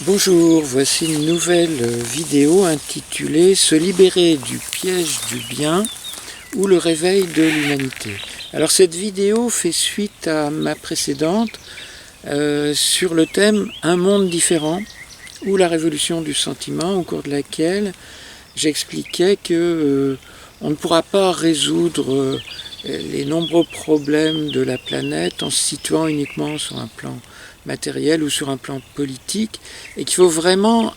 Bonjour, voici une nouvelle vidéo intitulée « Se libérer du piège du bien ou le réveil de l'humanité ». Alors cette vidéo fait suite à ma précédente sur le thème « Un monde différent » ou la révolution du sentiment, au cours de laquelle j'expliquais que on ne pourra pas résoudre les nombreux problèmes de la planète en se situant uniquement sur un plan matériel ou sur un plan politique, et qu'il faut vraiment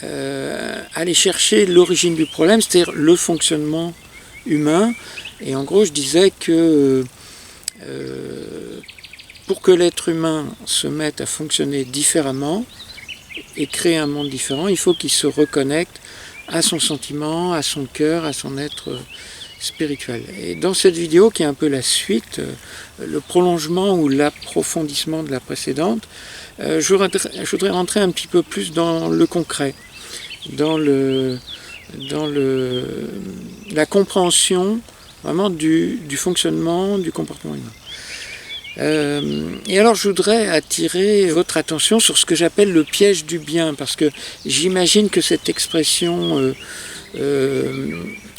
aller chercher l'origine du problème, c'est-à-dire le fonctionnement humain. Et en gros, je disais que pour que l'être humain se mette à fonctionner différemment et créer un monde différent, il faut qu'il se reconnecte à son sentiment, à son cœur, à son être spirituel. Et dans cette vidéo, qui est un peu la suite, le prolongement ou l'approfondissement de la précédente, je voudrais rentrer un petit peu plus dans le concret, dans la compréhension vraiment du fonctionnement, du comportement humain. Et alors je voudrais attirer votre attention sur ce que j'appelle le piège du bien, parce que j'imagine que cette expression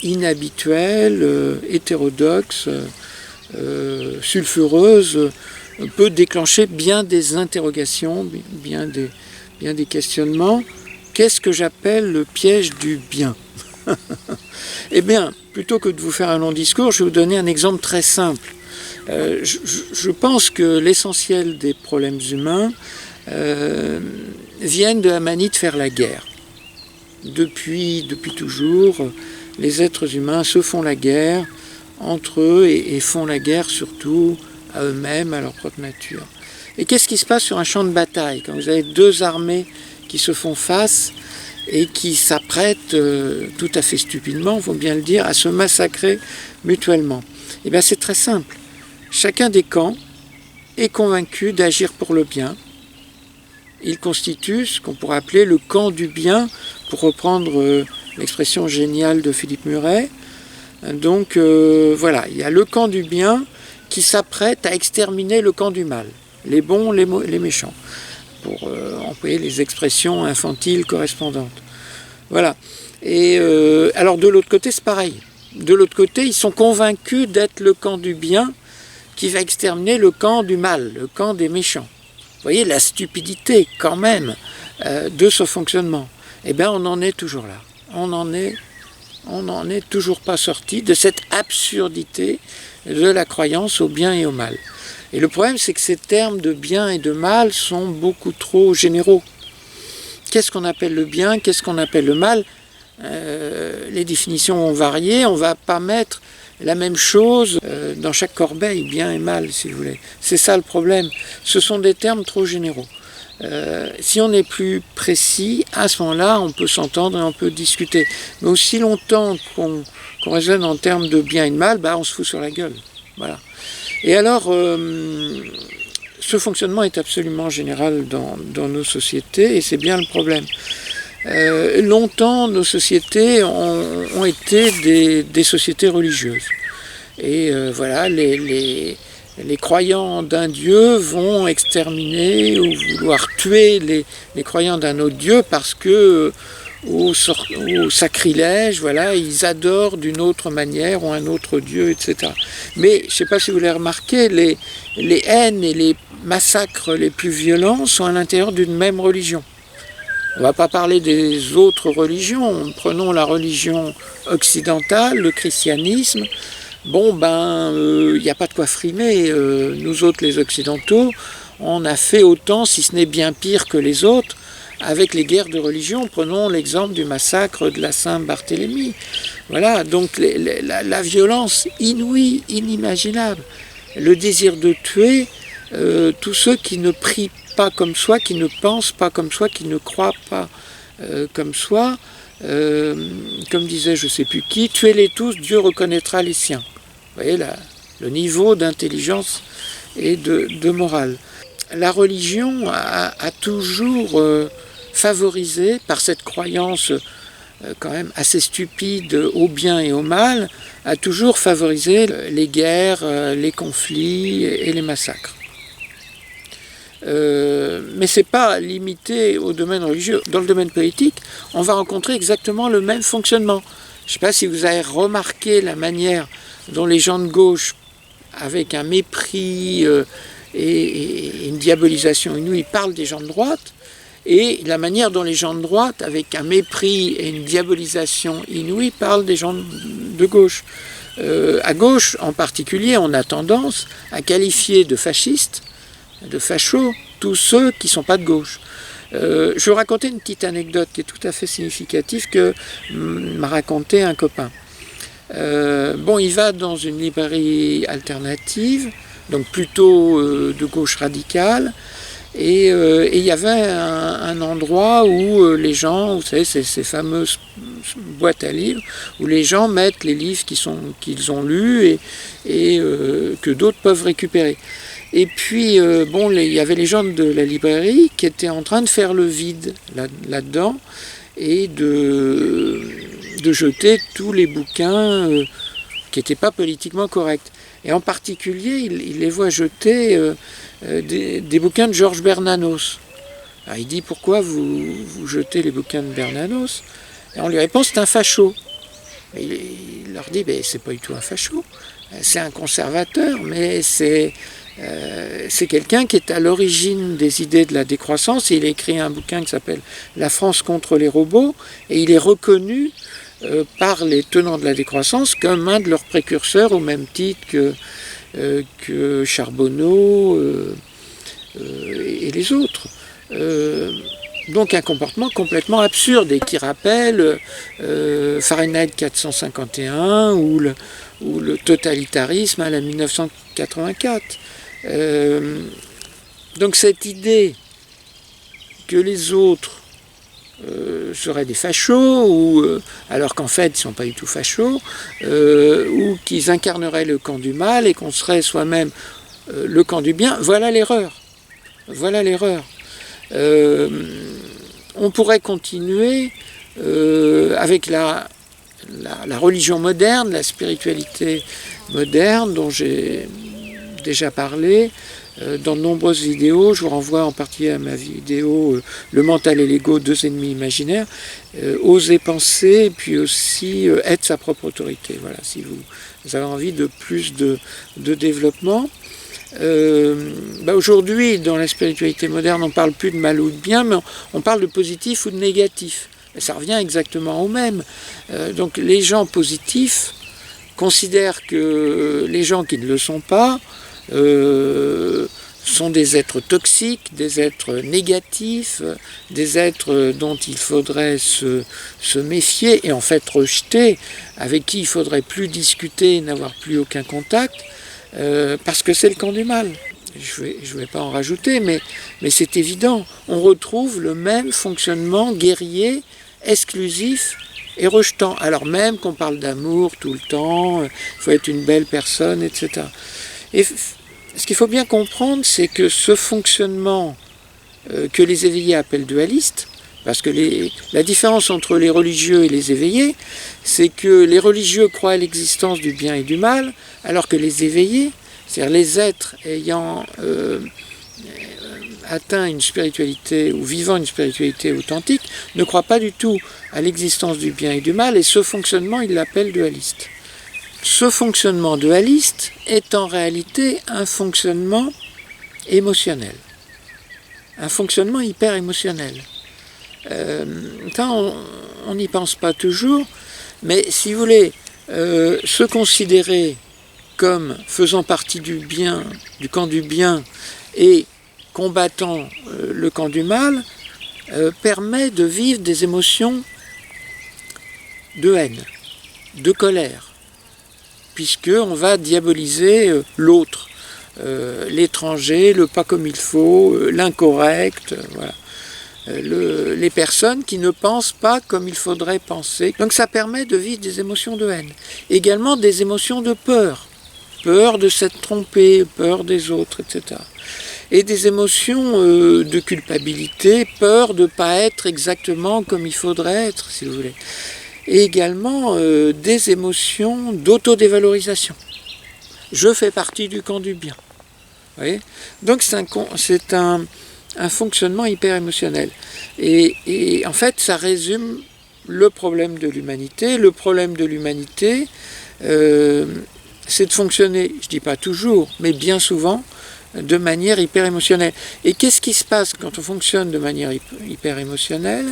inhabituelle, hétérodoxe, sulfureuse, peut déclencher bien des interrogations, bien des questionnements. Qu'est-ce que j'appelle le piège du bien? Eh bien, plutôt que de vous faire un long discours, je vais vous donner un exemple très simple. Je pense que l'essentiel des problèmes humains viennent de la manie de faire la guerre. Depuis toujours, les êtres humains se font la guerre entre eux et font la guerre surtout à eux-mêmes, à leur propre nature. Et qu'est-ce qui se passe sur un champ de bataille quand vous avez deux armées qui se font face et qui s'apprêtent tout à fait stupidement, il faut bien le dire, à se massacrer mutuellement? Eh bien, c'est très simple. Chacun des camps est convaincu d'agir pour le bien. Il constitue ce qu'on pourrait appeler le camp du bien, pour reprendre l'expression géniale de Philippe Muret. Donc voilà, il y a le camp du bien qui s'apprête à exterminer le camp du mal, les bons, les méchants, pour employer les expressions infantiles correspondantes. Voilà. Et alors de l'autre côté, c'est pareil. De l'autre côté, ils sont convaincus d'être le camp du bien qui va exterminer le camp du mal, le camp des méchants. Vous voyez la stupidité quand même de ce fonctionnement. Eh bien, on en est toujours là. On n'en est toujours pas sorti de cette absurdité de la croyance au bien et au mal. Et le problème, c'est que ces termes de bien et de mal sont beaucoup trop généraux. Qu'est-ce qu'on appelle le bien? Qu'est-ce qu'on appelle le mal? Les définitions vont varier. On ne va pas mettre la même chose dans chaque corbeille, bien et mal, si vous voulez. C'est ça le problème. Ce sont des termes trop généraux. Si on est plus précis, à ce moment-là, on peut s'entendre et on peut discuter. Mais aussi longtemps qu'on raisonne en termes de bien et de mal, on se fout sur la gueule. Voilà. Et alors, ce fonctionnement est absolument général dans nos sociétés, et c'est bien le problème. Longtemps, nos sociétés ont été des sociétés religieuses. Et voilà, les croyants d'un dieu vont exterminer ou vouloir tuer les croyants d'un autre dieu parce que, au sacrilège, voilà, ils adorent d'une autre manière ou un autre dieu, etc. Mais je ne sais pas si vous l'avez remarqué, les haines et les massacres les plus violents sont à l'intérieur d'une même religion. On ne va pas parler des autres religions. Prenons la religion occidentale, le christianisme. Bon, il n'y a pas de quoi frimer. Nous autres, les Occidentaux, on a fait autant, si ce n'est bien pire que les autres, avec les guerres de religion. Prenons l'exemple du massacre de la Saint-Barthélemy. Voilà, donc la violence inouïe, inimaginable. Le désir de tuer tous ceux qui ne prient pas comme soi, qui ne pensent pas comme soi, qui ne croient pas comme soi. Comme disait je ne sais plus qui, tuez-les tous, Dieu reconnaîtra les siens. Vous voyez le niveau d'intelligence et de morale. La religion a toujours favorisé, par cette croyance quand même assez stupide au bien et au mal, a toujours favorisé les guerres, les conflits et les massacres. Mais ce n'est pas limité au domaine religieux. Dans le domaine politique, on va rencontrer exactement le même fonctionnement. Je ne sais pas si vous avez remarqué la manière dont les gens de gauche, avec un mépris et une diabolisation inouïe, parlent des gens de droite, et la manière dont les gens de droite, avec un mépris et une diabolisation inouïe, parlent des gens de gauche. À gauche, en particulier, on a tendance à qualifier de fascistes, de fachos, tous ceux qui ne sont pas de gauche. Je vais raconter une petite anecdote qui est tout à fait significative que m'a raconté un copain. Il va dans une librairie alternative, donc plutôt de gauche radicale, et il y avait un endroit où les gens, vous savez, ces fameuses boîtes à livres, où les gens mettent les livres qu'ils ont lus et que d'autres peuvent récupérer. Et puis, il y avait les gens de la librairie qui étaient en train de faire le vide là-dedans et de jeter tous les bouquins qui n'étaient pas politiquement corrects. Et en particulier, il les voit jeter des bouquins de Georges Bernanos. Alors il dit, pourquoi vous jetez les bouquins de Bernanos? Et on lui répond, c'est un facho. Et il leur dit, c'est pas du tout un facho, c'est un conservateur, mais c'est quelqu'un qui est à l'origine des idées de la décroissance. Il a écrit un bouquin qui s'appelle « La France contre les robots » et il est reconnu par les tenants de la décroissance comme un de leurs précurseurs au même titre que Charbonneau et les autres. Donc un comportement complètement absurde et qui rappelle Fahrenheit 451 ou le totalitarisme à la 1984. Donc cette idée que les autres seraient des fachos, alors qu'en fait ils ne sont pas du tout fachos, ou qu'ils incarneraient le camp du mal et qu'on serait soi-même le camp du bien, voilà l'erreur. Voilà l'erreur. On pourrait continuer avec la religion moderne, la spiritualité moderne dont j'ai déjà parlé dans de nombreuses vidéos. Je vous renvoie en particulier à ma vidéo Le mental et l'ego, deux ennemis imaginaires. Oser penser et puis aussi être sa propre autorité. Voilà, si vous avez envie de plus de développement. Aujourd'hui, dans la spiritualité moderne, on ne parle plus de mal ou de bien, mais on parle de positif ou de négatif. Et ça revient exactement au même. Donc les gens positifs considèrent que les gens qui ne le sont pas sont des êtres toxiques, des êtres négatifs, des êtres dont il faudrait se méfier et en fait rejeter, avec qui il ne faudrait plus discuter, n'avoir plus aucun contact, parce que c'est le camp du mal. Je vais pas en rajouter, mais c'est évident. On retrouve le même fonctionnement guerrier, exclusif et rejetant. Alors même qu'on parle d'amour tout le temps, il faut être une belle personne, etc. Et ce qu'il faut bien comprendre, c'est que ce fonctionnement que les éveillés appellent dualiste, parce que la différence entre les religieux et les éveillés, c'est que les religieux croient à l'existence du bien et du mal, alors que les éveillés, c'est-à-dire les êtres ayant atteint une spiritualité ou vivant une spiritualité authentique, ne croient pas du tout à l'existence du bien et du mal, et ce fonctionnement, ils l'appellent dualiste. Ce fonctionnement dualiste est en réalité un fonctionnement émotionnel, un fonctionnement hyper émotionnel. On n'y pense pas toujours, mais si vous voulez, se considérer comme faisant partie du bien, du camp du bien, et combattant le camp du mal, permet de vivre des émotions de haine, de colère, puisqu'on va diaboliser l'autre, l'étranger, le pas comme il faut, l'incorrect, voilà. Les personnes qui ne pensent pas comme il faudrait penser. Donc ça permet de vivre des émotions de haine. Également des émotions de peur. Peur de s'être trompé, peur des autres, etc. Et des émotions de culpabilité, peur de ne pas être exactement comme il faudrait être, si vous voulez. Et également des émotions d'autodévalorisation. Je fais partie du camp du bien. Vous voyez ? Donc c'est un fonctionnement hyper émotionnel. Et en fait, ça résume le problème de l'humanité. Le problème de l'humanité, c'est de fonctionner, je ne dis pas toujours, mais bien souvent, de manière hyper émotionnelle. Et qu'est-ce qui se passe quand on fonctionne de manière hyper émotionnelle ?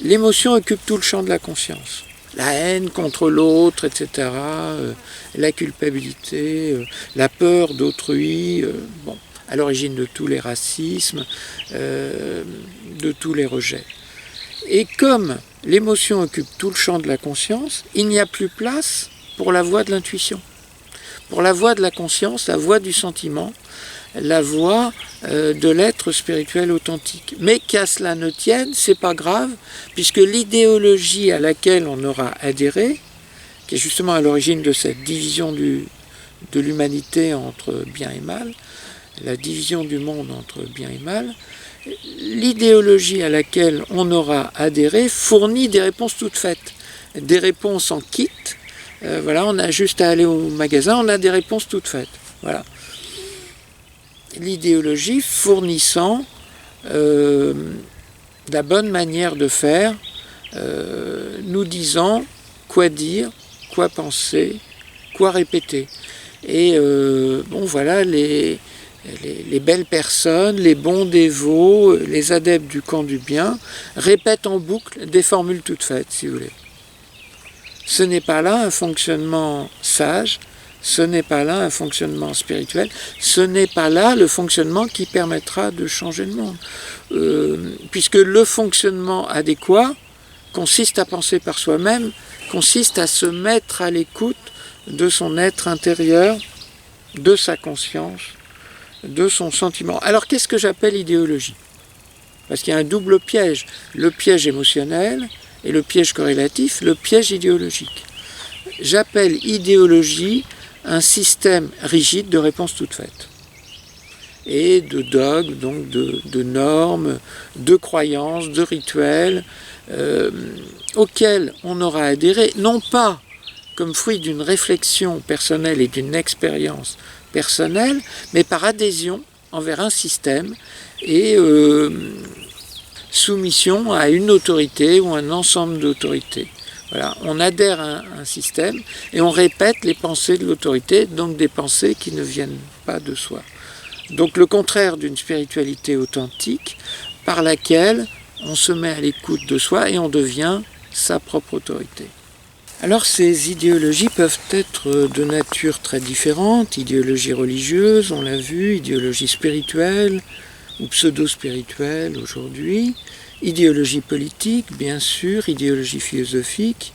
L'émotion occupe tout le champ de la conscience. La haine contre l'autre, etc., la culpabilité, la peur d'autrui, bon, à l'origine de tous les racismes, de tous les rejets. Et comme l'émotion occupe tout le champ de la conscience, il n'y a plus place pour la voie de l'intuition. Pour la voie de la conscience, la voie du sentiment, la voie de l'être spirituel authentique. Mais qu'à cela ne tienne, c'est pas grave, puisque l'idéologie à laquelle on aura adhéré, qui est justement à l'origine de cette division de l'humanité entre bien et mal, la division du monde entre bien et mal, l'idéologie à laquelle on aura adhéré fournit des réponses toutes faites, des réponses en kit. Voilà, on a juste à aller au magasin, on a des réponses toutes faites. Voilà. L'idéologie fournissant la bonne manière de faire, nous disant quoi dire, quoi penser, quoi répéter. Et bon, voilà, les belles personnes, les bons dévots, les adeptes du camp du bien, répètent en boucle des formules toutes faites, si vous voulez. Ce n'est pas là un fonctionnement sage, ce n'est pas là un fonctionnement spirituel, ce n'est pas là le fonctionnement qui permettra de changer le monde. Puisque le fonctionnement adéquat consiste à penser par soi-même, consiste à se mettre à l'écoute de son être intérieur, de sa conscience, de son sentiment. Alors qu'est-ce que j'appelle idéologie ? Parce qu'il y a un double piège, le piège émotionnel et le piège corrélatif, le piège idéologique. J'appelle idéologie un système rigide de réponses toutes faites. Et de dogmes, donc de normes, de croyances, de rituels, auxquels on aura adhéré, non pas comme fruit d'une réflexion personnelle et d'une expérience personnelle, mais par adhésion envers un système et soumission à une autorité ou un ensemble d'autorités. Voilà, on adhère à un système et on répète les pensées de l'autorité, donc des pensées qui ne viennent pas de soi. Donc le contraire d'une spiritualité authentique par laquelle on se met à l'écoute de soi et on devient sa propre autorité. Alors ces idéologies peuvent être de nature très différente, idéologie religieuse, on l'a vu, idéologie spirituelle ou pseudo-spirituelle aujourd'hui, idéologie politique, bien sûr, idéologie philosophique,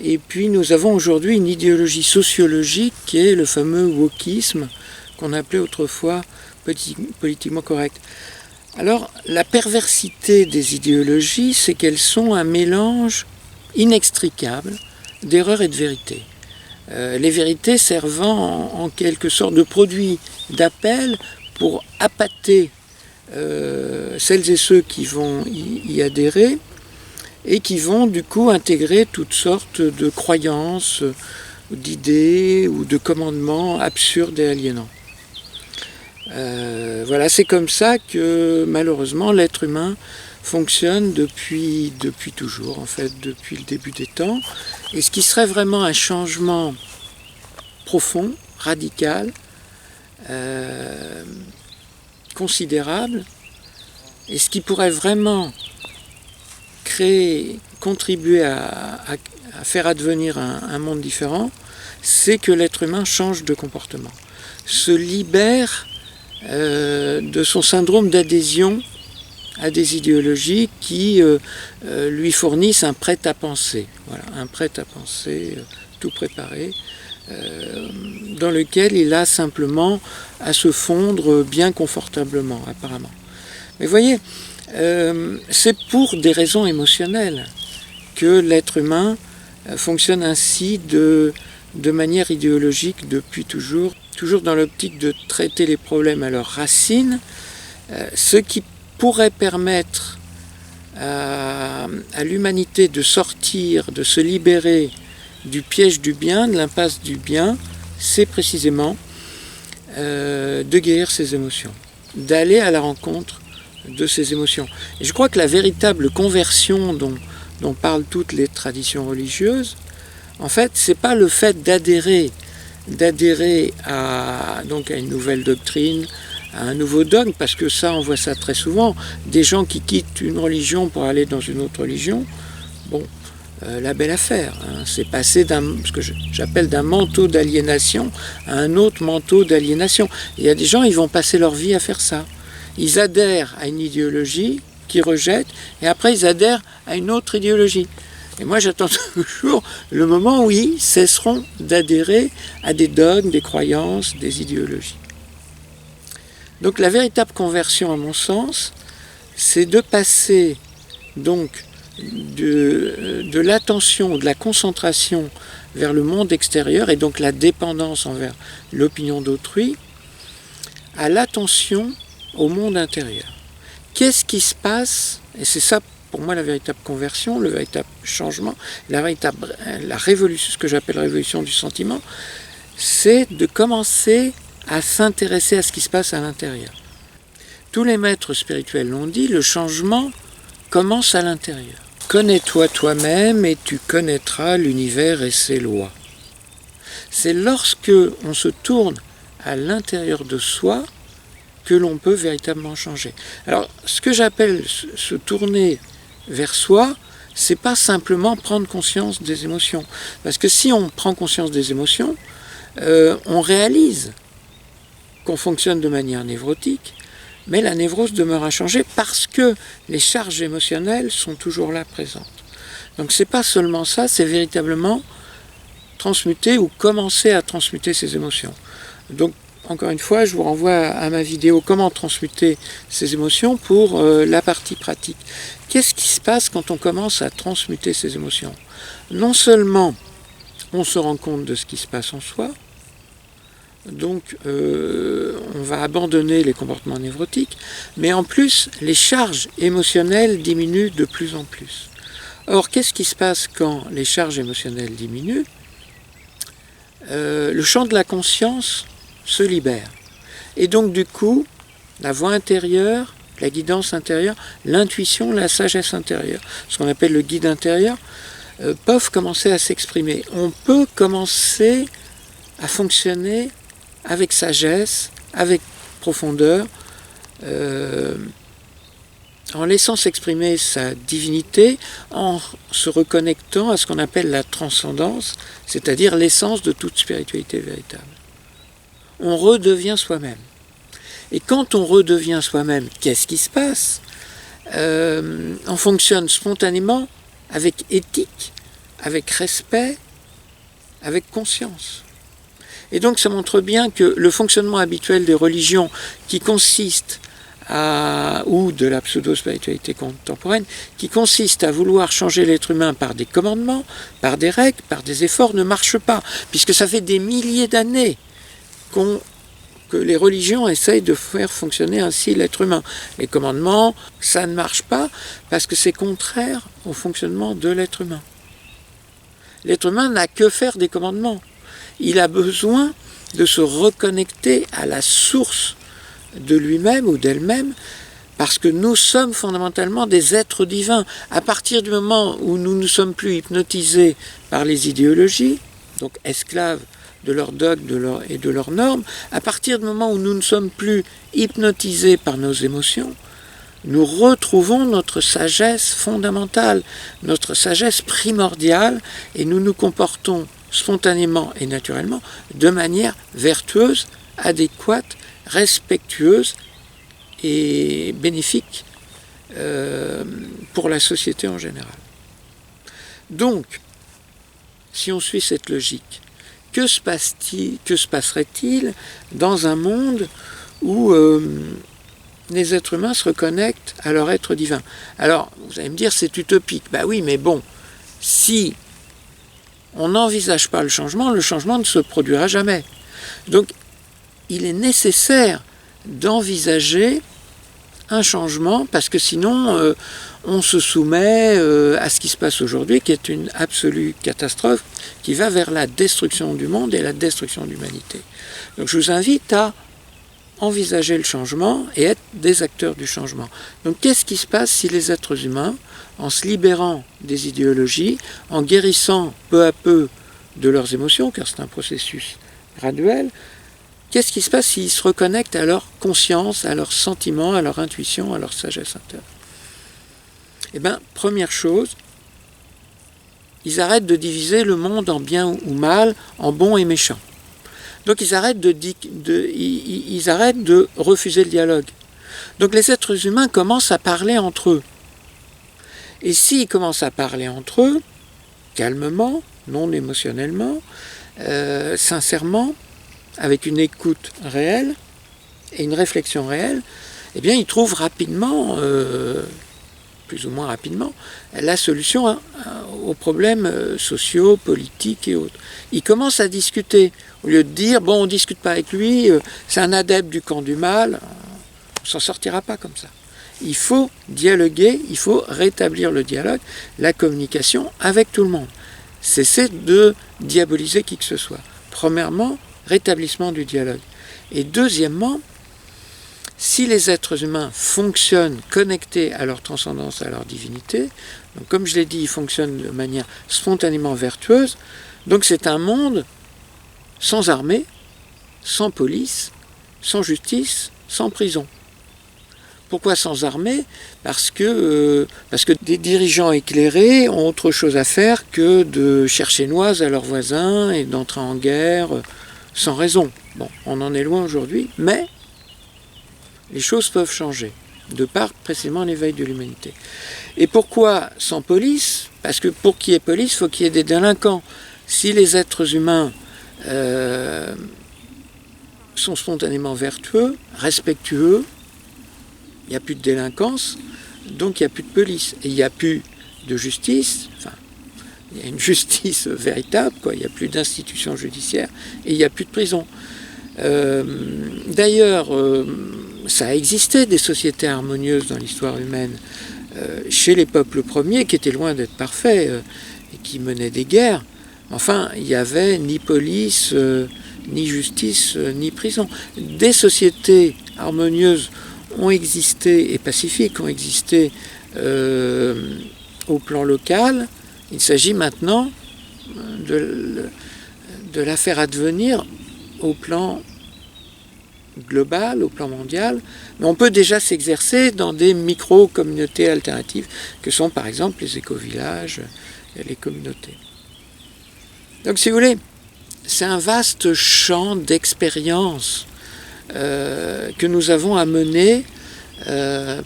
et puis nous avons aujourd'hui une idéologie sociologique qui est le fameux wokisme qu'on appelait autrefois politiquement correct. Alors la perversité des idéologies, c'est qu'elles sont un mélange inextricable d'erreur et de vérité. Les vérités servant en quelque sorte de produit d'appel pour appâter celles et ceux qui vont y adhérer et qui vont du coup intégrer toutes sortes de croyances, d'idées ou de commandements absurdes et aliénants. Voilà, c'est comme ça que malheureusement l'être humain fonctionne depuis toujours, en fait, depuis le début des temps. Et ce qui serait vraiment un changement profond, radical, considérable, et ce qui pourrait vraiment contribuer à faire advenir un monde différent, c'est que l'être humain change de comportement, se libère de son syndrome d'adhésion à des idéologies qui lui fournissent un prêt-à-penser, voilà, un prêt-à-penser tout préparé, dans lequel il a simplement à se fondre bien confortablement, apparemment. Mais voyez, c'est pour des raisons émotionnelles que l'être humain fonctionne ainsi de manière idéologique depuis toujours dans l'optique de traiter les problèmes à leurs racines, ce qui pourrait permettre à l'humanité de sortir, de se libérer du piège du bien, de l'impasse du bien, c'est précisément de guérir ses émotions, d'aller à la rencontre de ses émotions. Et je crois que la véritable conversion dont parlent toutes les traditions religieuses, en fait, c'est pas le fait d'adhérer à une nouvelle doctrine, à un nouveau dogme, parce que ça, on voit ça très souvent, des gens qui quittent une religion pour aller dans une autre religion, bon, la belle affaire, hein, c'est passer ce que j'appelle d'un manteau d'aliénation à un autre manteau d'aliénation. Il y a des gens, ils vont passer leur vie à faire ça. Ils adhèrent à une idéologie qu'ils rejettent, et après ils adhèrent à une autre idéologie. Et moi, j'attends toujours le moment où ils cesseront d'adhérer à des dogmes, des croyances, des idéologies. Donc la véritable conversion, à mon sens, c'est de passer donc de l'attention, de la concentration vers le monde extérieur, et donc la dépendance envers l'opinion d'autrui, à l'attention au monde intérieur. Qu'est-ce qui se passe? Et c'est ça pour moi la véritable conversion, le véritable changement, la révolution, ce que j'appelle révolution du sentiment, c'est de commencer à s'intéresser à ce qui se passe à l'intérieur. Tous les maîtres spirituels l'ont dit, le changement commence à l'intérieur. Connais-toi toi-même et tu connaîtras l'univers et ses lois. C'est lorsque on se tourne à l'intérieur de soi que l'on peut véritablement changer. Alors, ce que j'appelle se tourner vers soi, c'est pas simplement prendre conscience des émotions. Parce que si on prend conscience des émotions, on réalise qu'on fonctionne de manière névrotique, mais la névrose demeure inchangée parce que les charges émotionnelles sont toujours là présentes. Donc c'est pas seulement ça, c'est véritablement transmuter ou commencer à transmuter ces émotions. Donc encore une fois, je vous renvoie à ma vidéo « Comment transmuter ces émotions » pour la partie pratique. Qu'est-ce qui se passe quand on commence à transmuter ces émotions? Non seulement on se rend compte de ce qui se passe en soi, donc on va abandonner les comportements névrotiques, mais en plus les charges émotionnelles diminuent de plus en plus. Or, qu'est-ce qui se passe quand les charges émotionnelles diminuent? Le champ de la conscience se libère. Et donc du coup, la voix intérieure, la guidance intérieure, l'intuition, la sagesse intérieure, ce qu'on appelle le guide intérieur, peuvent commencer à s'exprimer. On peut commencer à fonctionner avec sagesse, avec profondeur, en laissant s'exprimer sa divinité, en se reconnectant à ce qu'on appelle la transcendance, c'est-à-dire l'essence de toute spiritualité véritable. On redevient soi-même. Et quand on redevient soi-même, qu'est-ce qui se passe? On fonctionne spontanément, avec éthique, avec respect, avec conscience. Et donc ça montre bien que le fonctionnement habituel des religions qui consiste ou de la pseudo-spiritualité contemporaine, qui consiste à vouloir changer l'être humain par des commandements, par des règles, par des efforts, ne marche pas, puisque ça fait des milliers d'années que les religions essayent de faire fonctionner ainsi l'être humain. Les commandements, ça ne marche pas parce que c'est contraire au fonctionnement de l'être humain. L'être humain n'a que faire des commandements. Il a besoin de se reconnecter à la source de lui-même ou d'elle-même, parce que nous sommes fondamentalement des êtres divins. À partir du moment où nous ne sommes plus hypnotisés par les idéologies, donc esclaves de leurs dogmes et de leurs normes, à partir du moment où nous ne sommes plus hypnotisés par nos émotions, nous retrouvons notre sagesse fondamentale, notre sagesse primordiale, et nous nous comportons spontanément et naturellement de manière vertueuse, adéquate, respectueuse et bénéfique pour la société en général. Donc, si on suit cette logique, que se passerait-il dans un monde où les êtres humains se reconnectent à leur être divin? Alors, vous allez me dire, c'est utopique. Ben oui, mais bon, si on n'envisage pas le changement ne se produira jamais. Donc, il est nécessaire d'envisager un changement, parce que sinon, on se soumet à ce qui se passe aujourd'hui, qui est une absolue catastrophe, qui va vers la destruction du monde et la destruction de l'humanité. Donc je vous invite à envisager le changement et être des acteurs du changement. Donc qu'est-ce qui se passe si les êtres humains, en se libérant des idéologies, en guérissant peu à peu de leurs émotions, car c'est un processus graduel, qu'est-ce qui se passe s'ils se reconnectent à leur conscience, à leurs sentiments, à leur intuition, à leur sagesse intérieure? Eh bien, première chose, ils arrêtent de diviser le monde en bien ou mal, en bon et méchant. Donc ils arrêtent de refuser le dialogue. Donc les êtres humains commencent à parler entre eux. Et s'ils commencent à parler entre eux, calmement, non émotionnellement, sincèrement, avec une écoute réelle et une réflexion réelle, eh bien ils trouvent rapidement, plus ou moins rapidement, la solution aux problèmes sociaux, politiques et autres. Ils commencent à discuter. Au lieu de dire, bon, on ne discute pas avec lui, c'est un adepte du camp du mal, on ne s'en sortira pas comme ça. Il faut dialoguer, il faut rétablir le dialogue, la communication avec tout le monde. Cesser de diaboliser qui que ce soit. Premièrement, rétablissement du dialogue. Et deuxièmement, si les êtres humains fonctionnent connectés à leur transcendance, à leur divinité, donc comme je l'ai dit, ils fonctionnent de manière spontanément vertueuse, donc c'est un monde sans armée, sans police, sans justice, sans prison. Pourquoi sans armée ? Parce que des dirigeants éclairés ont autre chose à faire que de chercher noise à leurs voisins et d'entrer en guerre sans raison. Bon, on en est loin aujourd'hui, mais les choses peuvent changer, de par précisément l'éveil de l'humanité. Et pourquoi sans police ? Parce que pour qu'il y ait police, il faut qu'il y ait des délinquants. Si les êtres humains sont spontanément vertueux, respectueux, il n'y a plus de délinquance, donc il n'y a plus de police. Et il n'y a plus de justice, enfin, il y a une justice véritable, quoi. Il n'y a plus d'institution judiciaire, et il n'y a plus de prison. D'ailleurs, ça a existé des sociétés harmonieuses dans l'histoire humaine, chez les peuples premiers, qui étaient loin d'être parfaits, et qui menaient des guerres. Enfin, il n'y avait ni police, ni justice, ni prison. Des sociétés harmonieuses ont existé, et pacifiques ont existé au plan local. Il s'agit maintenant de la faire advenir au plan global, au plan mondial. Mais on peut déjà s'exercer dans des micro-communautés alternatives, que sont par exemple les éco-villages, les communautés. Donc si vous voulez, c'est un vaste champ d'expérience que nous avons à mener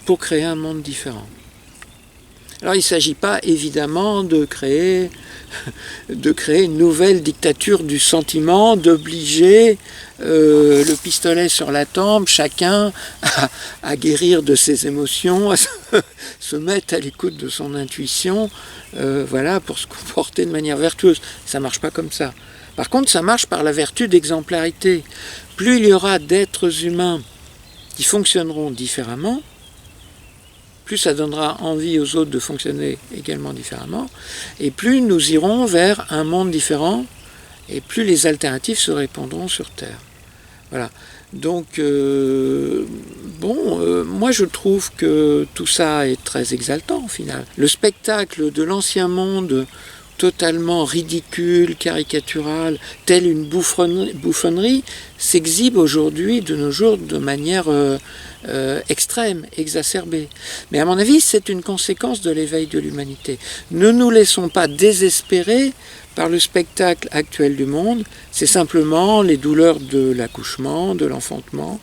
pour créer un monde différent. Alors il ne s'agit pas évidemment de créer une nouvelle dictature du sentiment, d'obliger le pistolet sur la tempe, chacun à guérir de ses émotions, à se mettre à l'écoute de son intuition, voilà, pour se comporter de manière vertueuse. Ça ne marche pas comme ça. Par contre, ça marche par la vertu d'exemplarité. Plus il y aura d'êtres humains qui fonctionneront différemment, plus ça donnera envie aux autres de fonctionner également différemment, et plus nous irons vers un monde différent, et plus les alternatives se répandront sur Terre. Voilà. Donc, moi je trouve que tout ça est très exaltant au final. Le spectacle de l'ancien monde totalement ridicule, caricatural, telle une bouffonnerie, s'exhibe aujourd'hui de nos jours de manière extrême, exacerbée. Mais à mon avis, c'est une conséquence de l'éveil de l'humanité. Ne nous laissons pas désespérer par le spectacle actuel du monde. C'est simplement les douleurs de l'accouchement, de l'enfantement,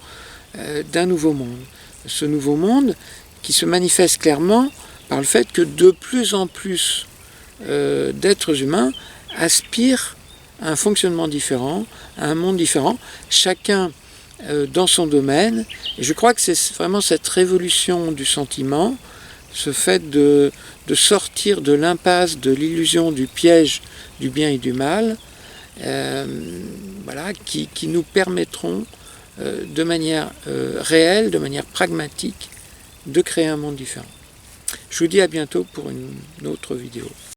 d'un nouveau monde. Ce nouveau monde qui se manifeste clairement par le fait que de plus en plus d'êtres humains aspirent à un fonctionnement différent, à un monde différent, chacun dans son domaine. Et je crois que c'est vraiment cette révolution du sentiment, ce fait de sortir de l'impasse, de l'illusion, du piège du bien et du mal, voilà, qui nous permettront de manière réelle, de manière pragmatique, de créer un monde différent. Je vous dis à bientôt pour une autre vidéo.